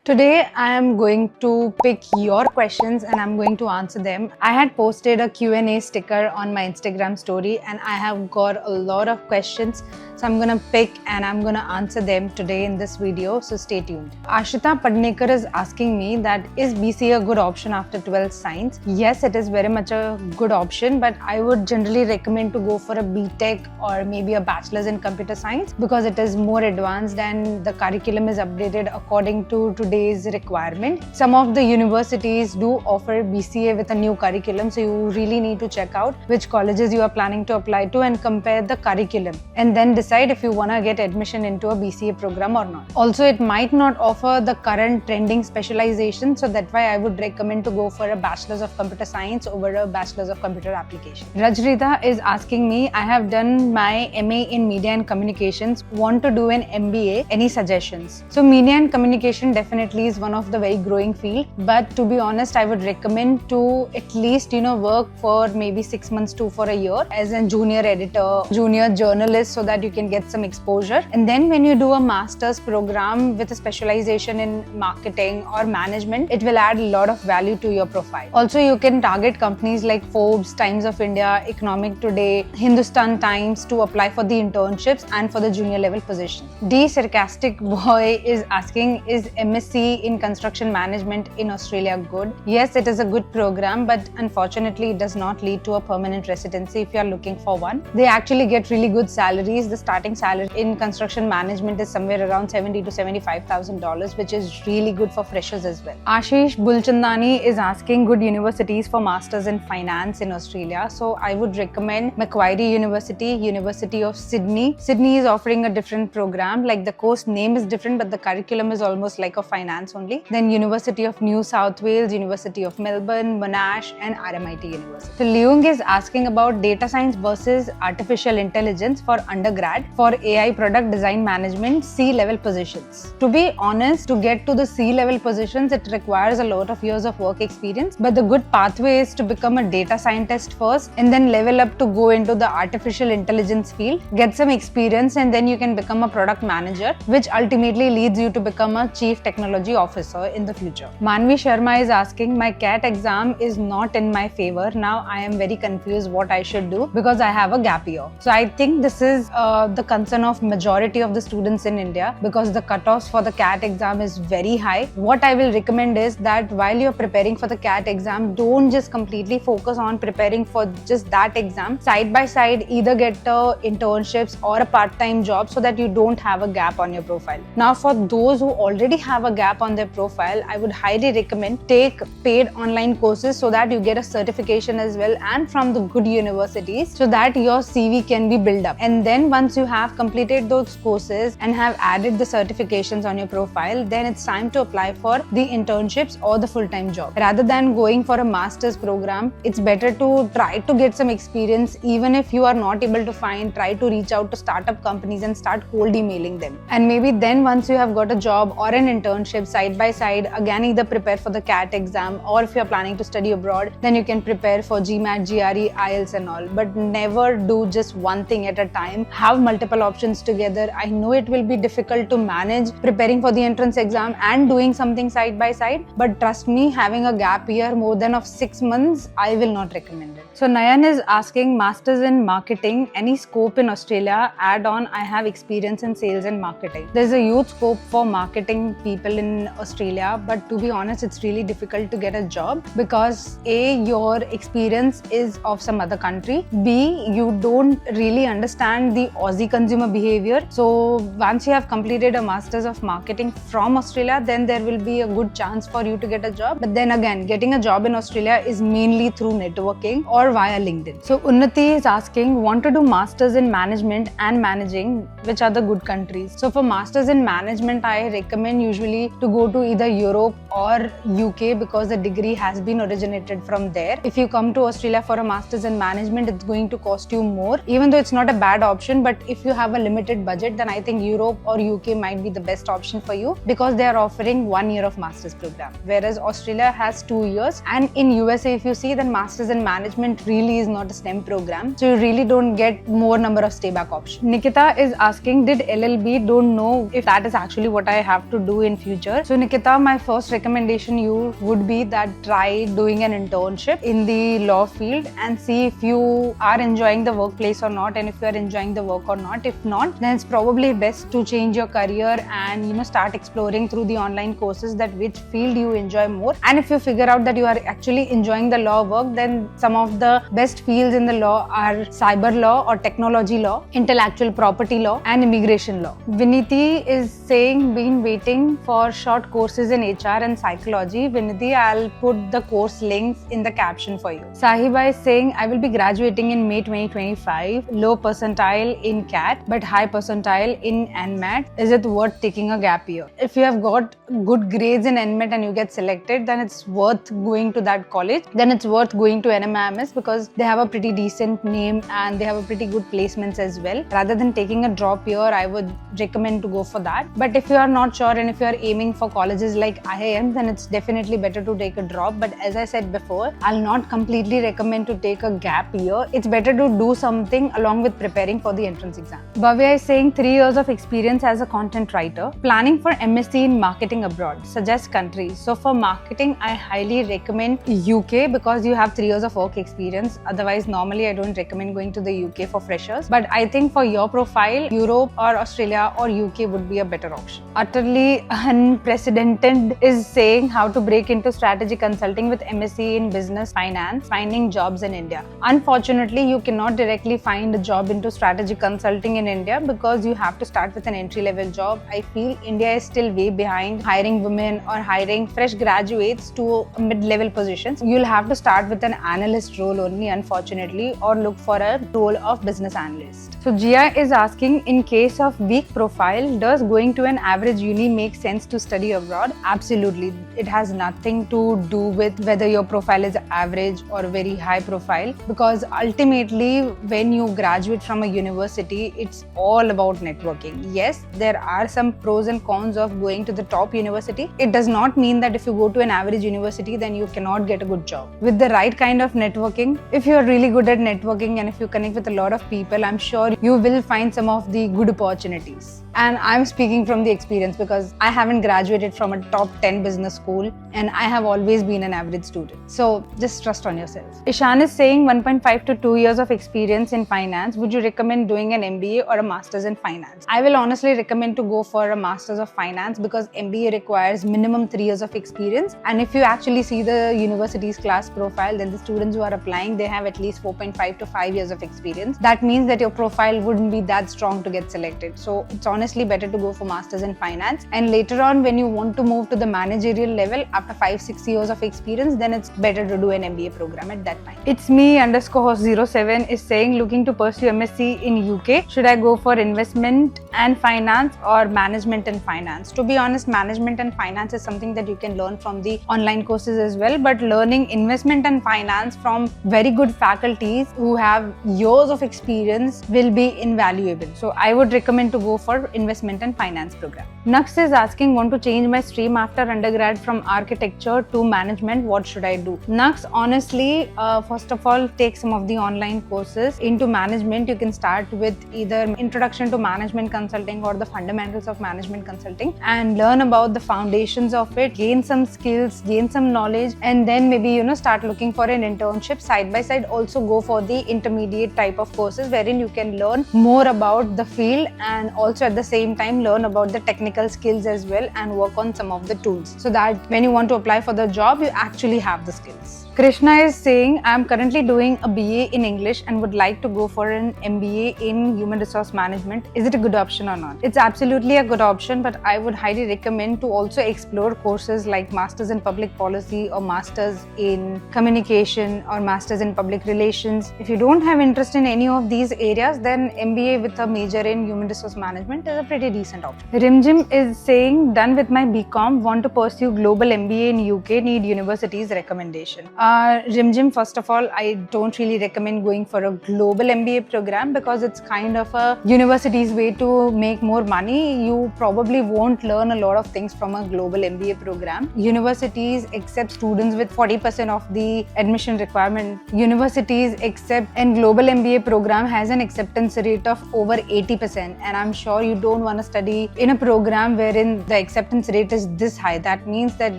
Today I am going to pick your questions and I'm going to answer them. I had posted a Q&A sticker on my Instagram story and I have got a lot of questions. So I'm gonna pick and I'm gonna answer them today in this video, so stay tuned. Ashita Padnekar is asking me that is BCA a good option after 12th science? Yes, it is very much a good option, but I would generally recommend to go for a BTech or maybe a bachelor's in computer science because it is more advanced and the curriculum is updated according to today's requirement. Some of the universities do offer BCA with a new curriculum, so you really need to check out which colleges you are planning to apply to and compare the curriculum and then decide if you want to get admission into a BCA program or not. Also, it might not offer the current trending specialization, so that's why I would recommend to go for a bachelor's of computer science over a bachelor's of computer application. Rajrita is asking me, I have done my MA in media and communications, want to do an MBA, any suggestions? So media and communication definitely is one of the very growing field, but to be honest, I would recommend to at least work for maybe 6 months to for a year as a junior editor, junior journalist, so that you can get some exposure. And then when you do a master's program with a specialization in marketing or management, it will add a lot of value to your profile. Also, you can target companies like Forbes, Times of India, Economic Today, Hindustan Times to apply for the internships and for the junior level position. D Sarcastic Boy is asking, is MSc in construction management in Australia good? Yes, it is a good program, but unfortunately it does not lead to a permanent residency if you are looking for one. They actually get really good salaries. The starting salary in construction management is somewhere around $70,000 to $75,000, which is really good for freshers as well. Ashish Bulchandani is asking good universities for masters in finance in Australia. So I would recommend Macquarie University, University of Sydney. Sydney is offering a different program, like the course name is different, but the curriculum is almost like a finance only. Then University of New South Wales, University of Melbourne, Monash and RMIT University. So Leung is asking about data science versus artificial intelligence for undergrad for AI product design management C-level positions. To be honest, to get to the C-level positions, it requires a lot of years of work experience, but the good pathway is to become a data scientist first and then level up to go into the artificial intelligence field, get some experience, and then you can become a product manager, which ultimately leads you to become a chief technology officer in the future. Manvi Sharma is asking, my CAT exam is not in my favor. Now I am very confused what I should do because I have a gap year. So I think this is the concern of majority of the students in India because the cutoffs for the CAT exam is very high. What I will recommend is that while you're preparing for the CAT exam, don't just completely focus on preparing for just that exam. Side by side, either get internships or a part-time job so that you don't have a gap on your profile. Now, for those who already have a gap on their profile, I would highly recommend take paid online courses so that you get a certification as well and from the good universities so that your CV can be built up. And then once you have completed those courses and have added the certifications on your profile, then it's time to apply for the internships or the full-time job. Rather than going for a master's program, it's better to try to get some experience. Even if you are not able to find, try to reach out to startup companies and start cold emailing them. And maybe then once you have got a job or an internship side by side, again either prepare for the CAT exam, or if you're planning to study abroad, then you can prepare for GMAT, GRE, IELTS and all. But never do just one thing at a time. Have multiple options together. I know it will be difficult to manage preparing for the entrance exam and doing something side by side, but trust me, having a gap year more than of 6 months, I will not recommend it. So Nayan is asking, masters in marketing, any scope in Australia? Add on, I have experience in sales and marketing. There's a huge scope for marketing people in Australia, but to be honest, it's really difficult to get a job because A, your experience is of some other country. B, you don't really understand the Aussie consumer behavior. So once you have completed a Masters of Marketing from Australia, then there will be a good chance for you to get a job. But then again, getting a job in Australia is mainly through networking or via LinkedIn. So Unnati is asking, want to do Masters in Management and Managing, which are the good countries? So for Masters in Management, I recommend usually to go to either Europe or UK because the degree has been originated from there. If you come to Australia for a Masters in Management, it's going to cost you more. Even though it's not a bad option, but But if you have a limited budget, then I think Europe or UK might be the best option for you because they are offering 1 year of master's program, whereas Australia has 2 years. And in USA, if you see, then master's in management really is not a STEM program, so you really don't get more number of stay back options. Nikita is asking, did LLB? Don't know if that is actually what I have to do in future. So Nikita, my first recommendation you would be that try doing an internship in the law field and see if you are enjoying the workplace or not, and if you are enjoying the work or not. If not, then it's probably best to change your career and start exploring through the online courses that which field you enjoy more. And if you figure out that you are actually enjoying the law work, then some of the best fields in the law are cyber law or technology law, intellectual property law, and immigration law. Viniti is saying, been waiting for short courses in HR and psychology. Viniti, I'll put the course links in the caption for you. Sahiba is saying, I will be graduating in May 2025. Low percentile in CAT, but high percentile in NMAT. Is it worth taking a gap year? If you have got good grades in NMAT and you get selected, then it's worth going to that college. Then it's worth going to NMIMS because they have a pretty decent name and they have a pretty good placements as well. Rather than taking a drop year, I would recommend to go for that. But if you are not sure and if you are aiming for colleges like IIM, then it's definitely better to take a drop. But as I said before, I'll not completely recommend to take a gap year. It's better to do something along with preparing for the entrance exam. Bhavya is saying 3 years of experience as a content writer. Planning for MSc in marketing abroad. Suggest countries. So for marketing, I highly recommend UK because you have 3 years of work experience. Otherwise, normally I don't recommend going to the UK for freshers. But I think for your profile, Europe or Australia or UK would be a better option. Utterly unprecedented is saying how to break into strategy consulting with MSc in business finance, finding jobs in India. Unfortunately, you cannot directly find a job into strategy consulting in India because you have to start with an entry-level job. I feel India is still way behind hiring women or hiring fresh graduates to mid-level positions. You'll have to start with an analyst role only, unfortunately, or look for a role of business analyst. So Jia is asking, in case of weak profile, does going to an average uni make sense to study abroad? Absolutely. It has nothing to do with whether your profile is average or very high profile, because ultimately when you graduate from a university, it's all about networking. Yes, there are some pros and cons of going to the top university. It does not mean that if you go to an average university, then you cannot get a good job. With the right kind of networking, if you are really good at networking and if you connect with a lot of people, I'm sure you will find some of the good opportunities. And I'm speaking from the experience because I haven't graduated from a top 10 business school and I have always been an average student. So just trust on yourself. Ishan is saying 1.5 to 2 years of experience in finance. Would you recommend doing an MBA or a master's in finance? I will honestly recommend to go for a master's of finance because MBA requires minimum 3 years of experience. And if you actually see the university's class profile, then the students who are applying, they have at least 4.5 to 5 years of experience. That means that your profile wouldn't be that strong to get selected. So it's honestly better to go for masters in finance. And later on, when you want to move to the managerial level after 5-6 years of experience, then it's better to do an MBA program at that time. It's me _07 is saying, looking to pursue MSc in UK. Should I go for investment and finance or management and finance? To be honest, management and finance is something that you can learn from the online courses as well, but learning investment and finance from very good faculties who have years of experience will be invaluable. So I would recommend to go for investment and finance program. Nux is asking, want to change my stream after undergrad from architecture to management, what should I do? Nux, honestly, first of all, take some of the online courses. Into management, you can start with either introduction to management consulting or the fundamentals of management consulting and learn about the foundations of it, gain some skills, gain some knowledge, and then maybe start looking for an internship. Side by side, also go for the intermediate type of courses wherein you can learn more about the field and also at the same time learn about the technical skills as well and work on some of the tools so that when you want to apply for the job, you actually have the skills. Krishna is saying, I am currently doing a BA in English and would like to go for an MBA in Human Resource Management. Is it a good option or not? It's absolutely a good option, but I would highly recommend to also explore courses like Masters in Public Policy or Masters in Communication or Masters in Public Relations. If you don't have interest in any of these areas, then MBA with a major in Human Resource Management is a pretty decent option. Rimjim is saying, done with my BCom, want to pursue global MBA in UK, need university's recommendation. Rimjim, first of all, I don't really recommend going for a global MBA program because it's kind of a university's way to make more money. You probably won't learn a lot of things from a global MBA program. Universities accept students with 40% of the admission requirement. Universities accept, and global MBA program has an acceptance rate of over 80%. And I'm sure you don't want to study in a program wherein the acceptance rate is this high. That means that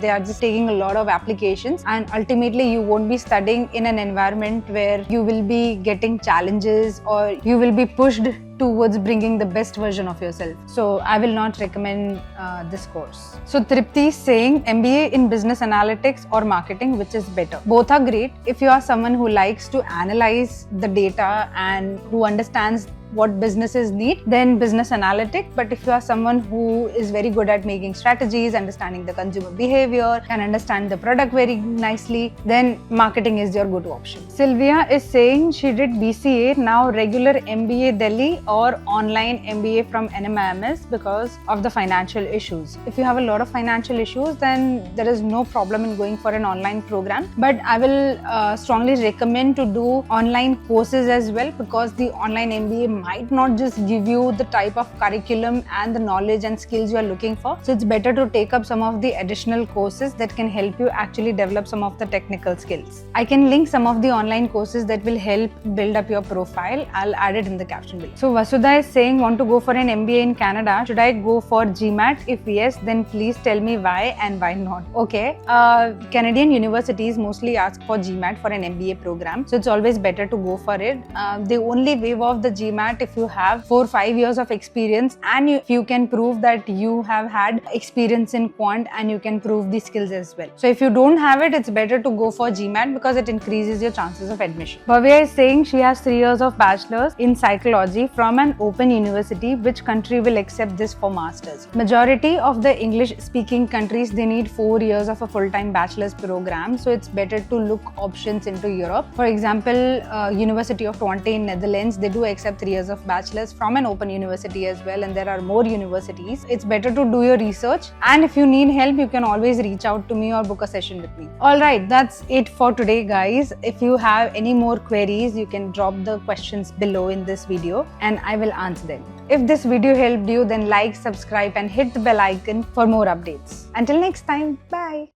they are just taking a lot of applications, and ultimately you won't be studying in an environment where you will be getting challenges or you will be pushed towards bringing the best version of yourself. So I will not recommend this course. So Tripti is saying MBA in business analytics or marketing, which is better? Both are great. If you are someone who likes to analyze the data and who understands what businesses need, then business analytic. But if you are someone who is very good at making strategies, understanding the consumer behavior, can understand the product very nicely, then marketing is your go-to option. Sylvia is saying she did BCA, now regular MBA Delhi or online MBA from NMIMS because of the financial issues. If you have a lot of financial issues, then there is no problem in going for an online program. But I will strongly recommend to do online courses as well, because the online MBA might not just give you the type of curriculum and the knowledge and skills you are looking for. So it's better to take up some of the additional courses that can help you actually develop some of the technical skills. I can link some of the online courses that will help build up your profile. I'll add it in the caption below. So Vasudha is saying, want to go for an MBA in Canada. Should I go for GMAT? If yes, then please tell me why and why not. Okay. Canadian universities mostly ask for GMAT for an MBA program. So it's always better to go for it. They only waive off the GMAT if you have 4 or 5 years of experience, and if you can prove that you have had experience in quant and you can prove the skills as well. So if you don't have it, it's better to go for GMAT because it increases your chances of admission. Bhavya is saying she has 3 years of bachelor's in psychology from an open university. Which country will accept this for masters? Majority of the English speaking countries, they need 4 years of a full-time bachelor's program. So it's better to look options into Europe. For example, University of Twente in Netherlands, they do accept 3 years of bachelor's from an open university as well, and there are more universities. It's better to do your research, and if you need help, you can always reach out to me or book a session with me. Alright, that's it for today, guys. If you have any more queries, you can drop the questions below in this video and I will answer them. If this video helped you, then like, subscribe and hit the bell icon for more updates. Until next time, bye.